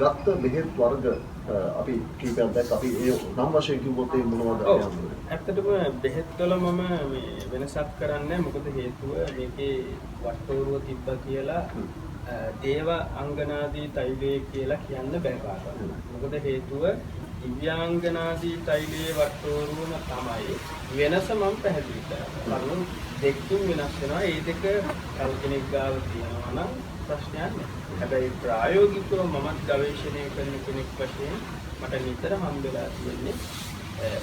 ගත්ත බෙහෙත් වර්ග අපි කීපයක් දැක්ක අපි ඒ නම් වශයෙන් කිව්වොත් ඒ මොනවද කියන්නේ? ඇත්තටම බෙහෙත් වල මම මේ වෙනසක් කරන්නේ මොකද හේතුව මේකේ වට්ටෝරුව තිබ්බා කියලා දේව අංගනාදී තෛලය කියලා කියන්න බෑ කාටවත්. මොකද හේතුව දිව්‍යාංගනාදී තෛලයේ වට්ටෝරුවම තමයි වෙනස මම පැහැදිලි කරන්නේ. කරුණු දෙකකින් වෙනස් වෙනවා. ඒ දෙක කල්පනෙක් ගාව තියෙනවා නම් ප්‍රශ්නයක් නෑ. හැබැයි ප්‍රායෝගිකව මමත් ගවේෂණය කරන කෙනෙක් වශයෙන් මට නිතර හම්බෙලා තියෙන්නේ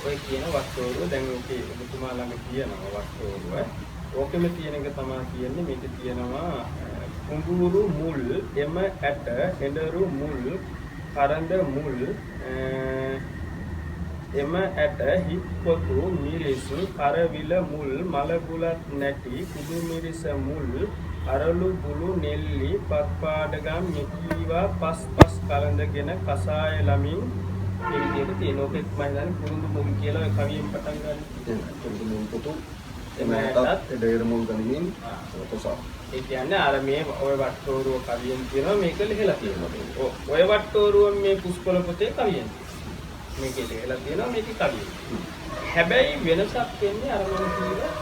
ඔය කියන වට්ටෝරුව. දැන් ඔකේ ඔබතුමා ළඟ තියෙනවා වට්ටෝරුව. ඕකෙම තියෙන එක තමයි කියන්නේ මේක තියෙනවා කුඹුරු මුල්, එම ඇට, හෙඬරු මුල්, කරඬ මුල්, එම ඇට, හිප්පොතු, මිරිස්, කරවිල මුල්, මලබුලත් නැටි, කුඩු මිරිස මුල්, අරලු බුළු නෙල්ලි, පත්පාඩගම්, මෙකීවා පස් කලඳගෙන කසාය ලමින් මේ විදිහට තියෙන ඔකෙත් මම හිතන්නේ කුරුඳු මුල් කියලා ඔය කවියෙන් පටන් ගන්න. කුරුඳු මුල් පොතු එමෙතත් දෙයර මුල් ගනිමින් තොසා. ඒ කියන්නේ අර මේ ඔය වට්ටෝරුව කවියෙන් කියනවා මේක ලිහලා තියෙනවා. ඔය වට්ටෝරුව මේ පුස්කොළ පොතේ කවියෙන් තියෙනවා. මේකේ ලිහලා තියෙනවා මේකේ කවියෙන්. හැබැයි වෙනසක් වෙන්නේ අර මම කියුවා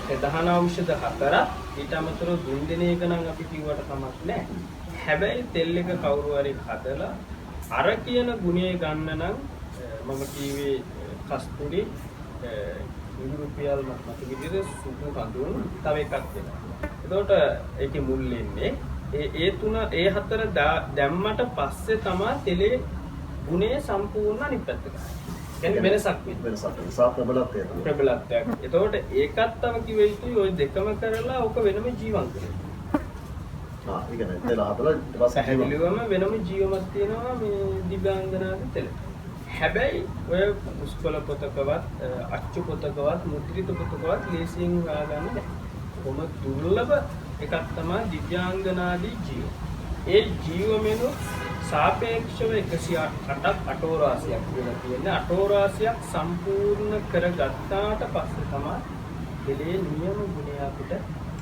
ප්‍රධාන ඖෂධ හතරක් ඊට අමතරව දුන් දෙන එක නම් අපි කිව්වට කමක් නැහැ. හැබැයි තෙල් එක කවුරු හරි හදලා අර කියන ගුණය ගන්න නම් මම කිව්වේ කස්තුරි ඉංග්‍රීසියල් මත විදිහට සුදු කඳුන් තව එකක් වෙනවා. එතකොට ඒකේ මුල් එන්නේ ඒ තුන ඒ හතර දැම්මට පස්සේ තමයි තෙලේ ගුණය සම්පූර්ණ අනිත් පැත්තට ගන්නේ. කියන්නේ වෙනසක් නිසා ප්‍රබලත්වයක්. එතකොට ඒකත් තව කිව්ව යුතුයි ඔය දෙකම කරලා ඔක වෙනම ජීවම් කරනවා. ඒ කියන්නේ තෙල හදලා ඊට පස්සේ හැදිලිවම වෙනම ජීවමක් තියෙනවා මේ දිව්‍යාංගනාගේ තෙල. හැබැයි ඔය පුස්කොළ පොතකවත් අච්චු පොතකවත් මුද්‍රිත පොතකවත් ලේසියෙන් හොයාගන්න බැහැ. කොහොම දුර්ලභ එකක් තමයි දිව්‍යාංගනාදී ජීව. ඒ ජීවමෙනු සාපේක්ෂව 108ක් අටෝරාසියක් කියලා කියන්නේ. අටෝරාසියක් සම්පූර්ණ කරගත්තාට පස්සේ තමයි දෙලේ නියම ගුණය අපිට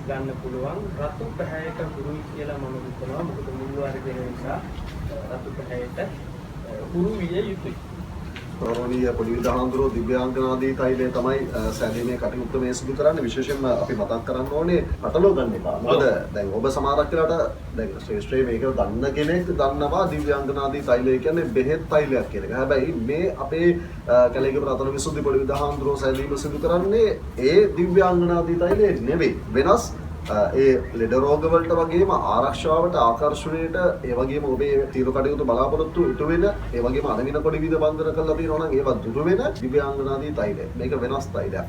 ගන්න පුළුවන්. රතු පැහැයට හුරුයි කියලා මම හිතනවා. මොකද මුල් වර්ගය නිසා රතු පැහැයට හුරු විය යුතුයි. ගෞරවනීය පොඩි විදහාඳුරෝ දිව්‍යාංගනාදී තෛලය තමයි සෑදීමේ කටයුත්ත මේ සිදු කරන්නේ. විශේෂයෙන්ම අපි මතක් කරන්න ඕනේ පටලව ගන්න එපා. මොකද දැන් ඔබ සමහරක් වෙලාවට දැන් ශ්‍රේෂ්ඨයේ මේක දන්න කෙනෙක් දන්නවා දිව්‍යාංගනාදී තෛලය කියන්නේ බෙහෙත් තෛලයක් කියන එක. හැබැයි මේ අපේ කැලේගම රතන විසුද්ධි පොඩි විදහාඳුරෝ සෑදීම සිදු කරන්නේ ඒ දිව්‍යාංගනාදී තෛලය නෙවෙයි. වෙනස් ඒ ලෙඩ රෝග වලට වගේම ආරක්ෂාවට ආකර්ෂණයට ඒ වගේම ඔබේ තීරු කටයුතු බලාපොරොත්තු ඉටු වෙන ඒ වගේම අරගෙන පොඩි විද බන්ධන කරලා තියෙනවා නම් ඒවා දුරු වෙන දිව්‍යාංගනාදී තෛලය. මේක වෙනස් තෛලයක්.